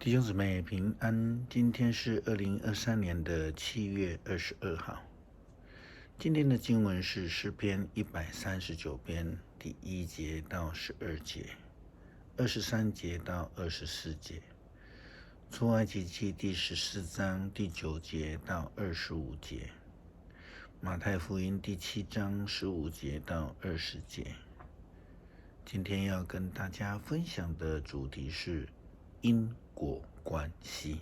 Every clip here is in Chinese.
弟兄姊妹平安，今天是2023年的7月22号。今天的经文是诗篇139篇第1节到12节，23节到24节，出埃及记第14章第9节到25节，马太福音第7章15节到20节。今天要跟大家分享的主题是因果关系。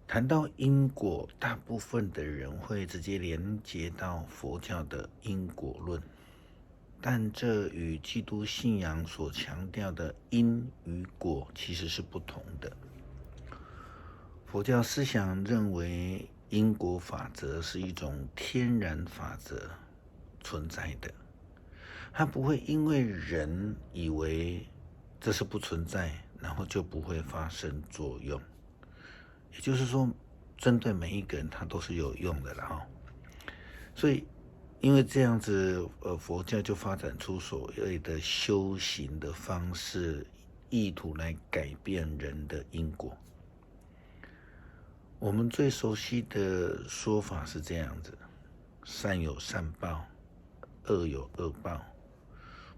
谈到因果，大部分的人会直接连接到佛教的因果论，但这与基督信仰所强调的因与果其实是不同的。佛教思想认为因果法则是一种天然法则存在的，它不会因为人以为这是不存在，然后就不会发生作用。也就是说，针对每一个人，它都是有用的了哈。所以，因为这样子，佛教就发展出所谓的修行的方式，意图来改变人的因果。我们最熟悉的说法是这样子：善有善报，恶有恶报，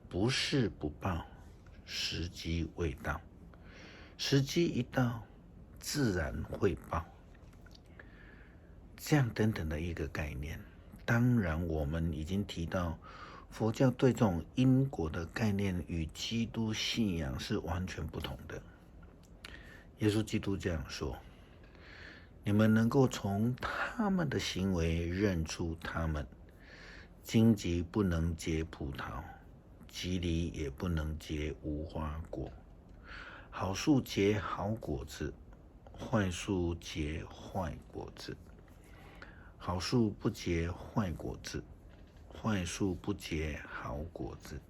不是不报，时机未到，时机一到，自然会报。这样等等的一个概念。当然我们已经提到，佛教对这种因果的概念与基督信仰是完全不同的。耶稣基督这样说：你们能够从他们的行为认出他们。荆棘不能结葡萄，蒺藜也不能结无花果。好树结好果子，坏树结坏果子。好树不结坏果子，坏树不结好果子。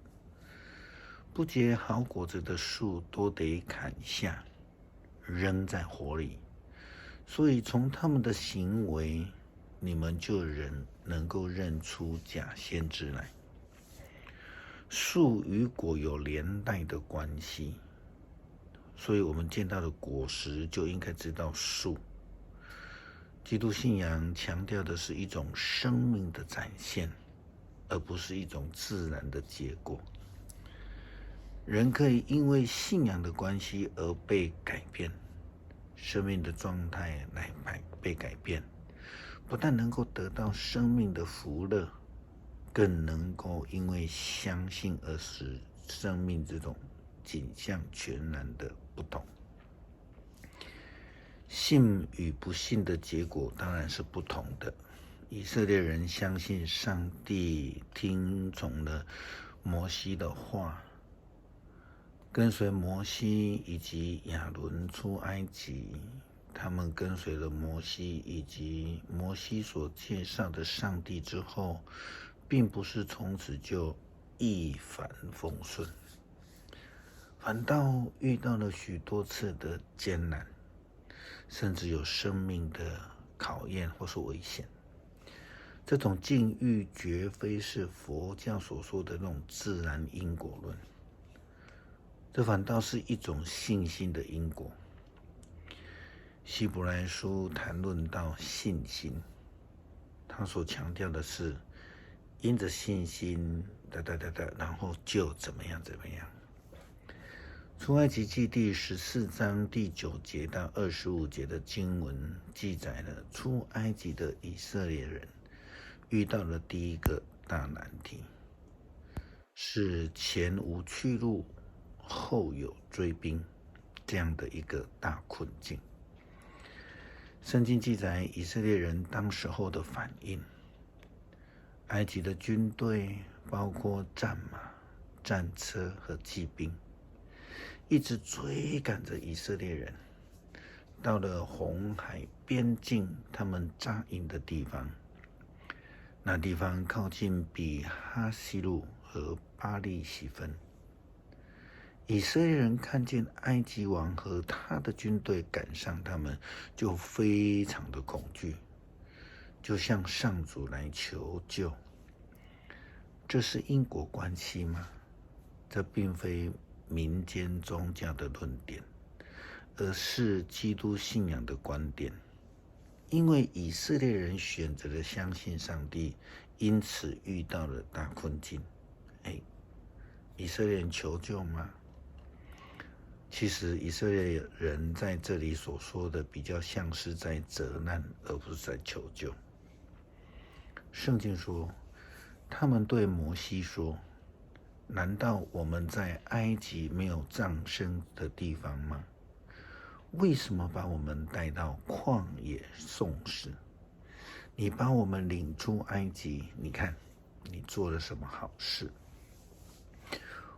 不结好果子的树都得砍下，扔在火里。所以从他们的行为，你们就能够认出假先知来。树与果有连带的关系，所以我们见到的果实就应该知道树。基督信仰强调的是一种生命的展现，而不是一种自然的结果。人可以因为信仰的关系而被改变，生命的状态来被改变，不但能够得到生命的福乐，更能够因为相信而使生命这种景象全然的不同。信与不信的结果当然是不同的。以色列人相信上帝，听从了摩西的话，跟随摩西以及亚伦出埃及。他们跟随了摩西以及摩西所介绍的上帝之后，并不是从此就一帆风顺，反倒遇到了许多次的艰难，甚至有生命的考验或是危险。这种境遇绝非是佛教所说的那种自然因果论，这反倒是一种信心的因果。希伯来书谈论到信心，他所强调的是因着信心然后就怎么样。出埃及记第14章第9节到25节的经文记载了出埃及的以色列人遇到了第一个大难题，是前无去路，后有追兵这样的一个大困境。圣经记载以色列人当时候的反应，埃及的军队包括战马、战车和骑兵，一直追赶着以色列人，到了红海边境他们扎营的地方。那地方靠近比哈西路和巴利喜分。以色列人看见埃及王和他的军队赶上他们，就非常的恐惧，就向上主来求救。这是因果关系吗？这并非民间宗教的论点，而是基督信仰的观点。因为以色列人选择了相信上帝，因此遇到了大困境。以色列人求救吗？其实以色列人在这里所说的比较像是在责难，而不是在求救。圣经说，他们对摩西说，难道我们在埃及没有葬身的地方吗？为什么把我们带到旷野送死？你把我们领出埃及，你看你做了什么好事？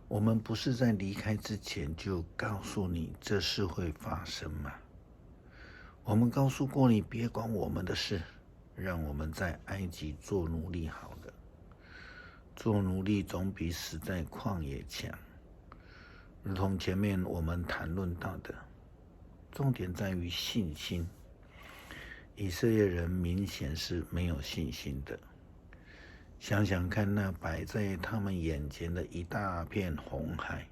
我们不是在离开之前就告诉你这事会发生吗？我们告诉过你别管我们的事，让我们在埃及做奴隶好了。做奴隶总比死在旷野强。如同前面我们谈论到的，重点在于信心。以色列人明显是没有信心的。想想看，那摆在他们眼前的一大片红海，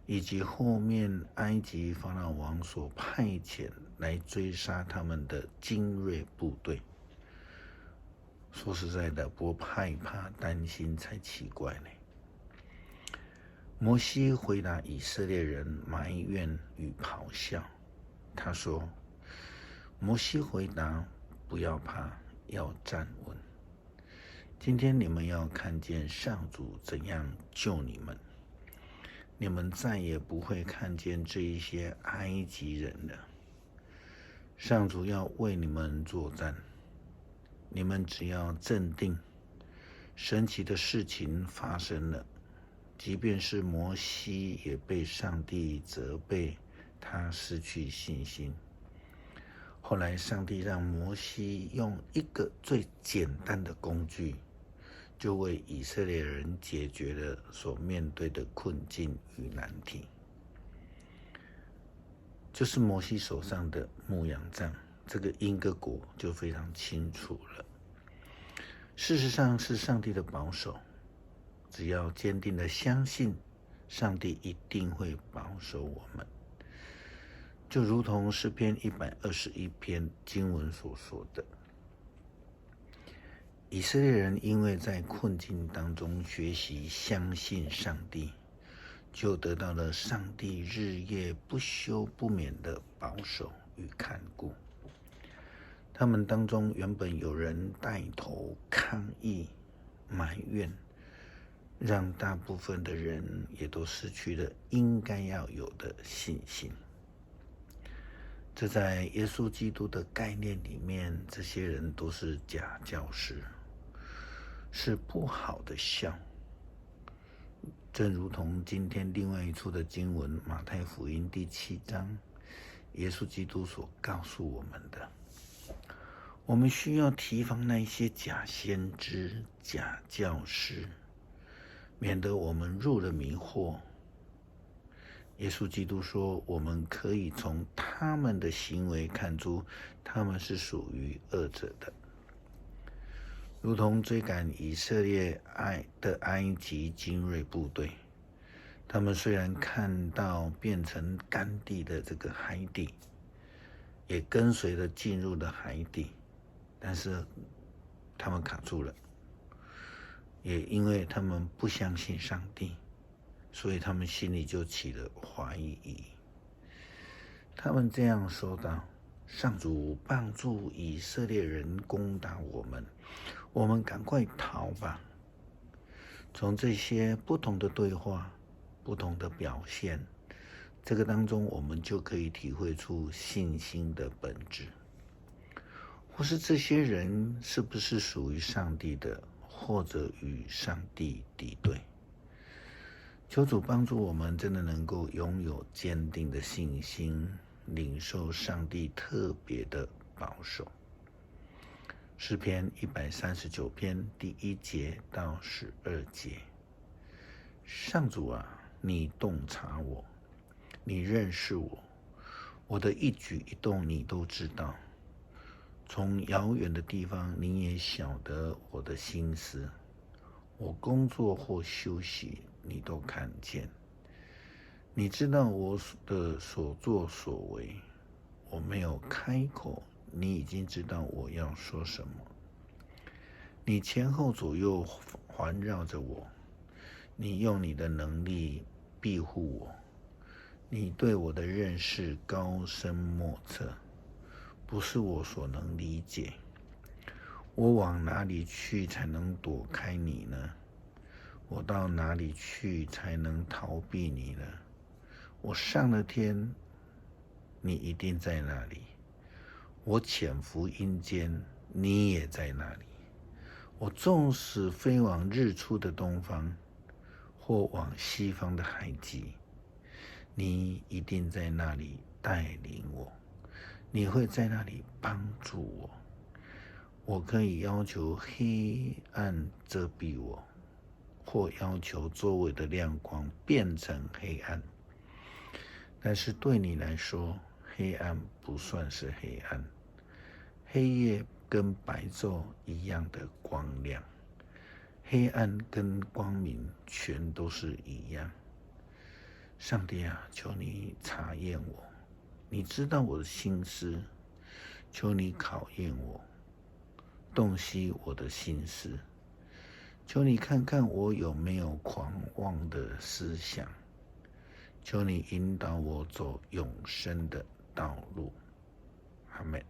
以及后面埃及法老王所派遣来追杀他们的精锐部队，说实在的，不害怕担心才奇怪呢。摩西回答以色列人埋怨与咆哮，他说：摩西回答，不要怕，要站稳。今天你们要看见上主怎样救你们，你们再也不会看见这一些埃及人了。上主要为你们作战，你们只要镇定。神奇的事情发生了，即便是摩西也被上帝责备，他失去信心。后来上帝让摩西用一个最简单的工具，就为以色列人解决了所面对的困境与难题，就是摩西手上的牧羊杖。这个因果果就非常清楚了。事实上是上帝的保守，只要坚定的相信，上帝一定会保守我们。就如同诗篇121篇经文所说的，以色列人因为在困境当中学习相信上帝，就得到了上帝日夜不休不眠的保守与看顾。他们当中原本有人带头抗议埋怨，让大部分的人也都失去了应该要有的信心。这在耶稣基督的概念里面，这些人都是假教师，是不好的酵。正如同今天另外一处的经文，马太福音第7章，耶稣基督所告诉我们的，我们需要提防那些假先知、假教师，免得我们入了迷惑。耶稣基督说，我们可以从他们的行为看出他们是属于恶者的。如同追赶以色列的埃及精锐部队，他们虽然看到变成干地的这个海底，也跟随着进入了海底，但是他们卡住了，也因为他们不相信上帝，所以他们心里就起了怀疑。他们这样说道：上主帮助以色列人攻打我们，我们赶快逃吧。从这些不同的对话、不同的表现，这个当中我们就可以体会出信心的本质，或是这些人是不是属于上帝的，或者与上帝敌对。求主帮助我们真的能够拥有坚定的信心，领受上帝特别的保守。诗篇139篇第1节到12节，上主啊，你洞察我，你认识我，我的一举一动你都知道。从遥远的地方，你也晓得我的心思，我工作或休息，你都看见。你知道我的所作所为，我没有开口，你已经知道我要说什么。你前后左右环绕着我，你用你的能力庇护我，你对我的认识高深莫测，不是我所能理解。我往哪里去才能躲开你呢？我到哪里去才能逃避你呢？我上了天，你一定在那里；我潜伏阴间，你也在那里。我纵使飞往日出的东方，或往西方的海极，你一定在那里带领我，你会在那里帮助我。我可以要求黑暗遮蔽我，或要求周围的亮光变成黑暗。但是对你来说，黑暗不算是黑暗，黑夜跟白昼一样的光亮，黑暗跟光明全都是一样。上帝啊，求你查验我，你知道我的心思，求你考验我，洞悉我的心思，求你看看我有没有狂妄的思想，求你引导我走永生的道路。阿们。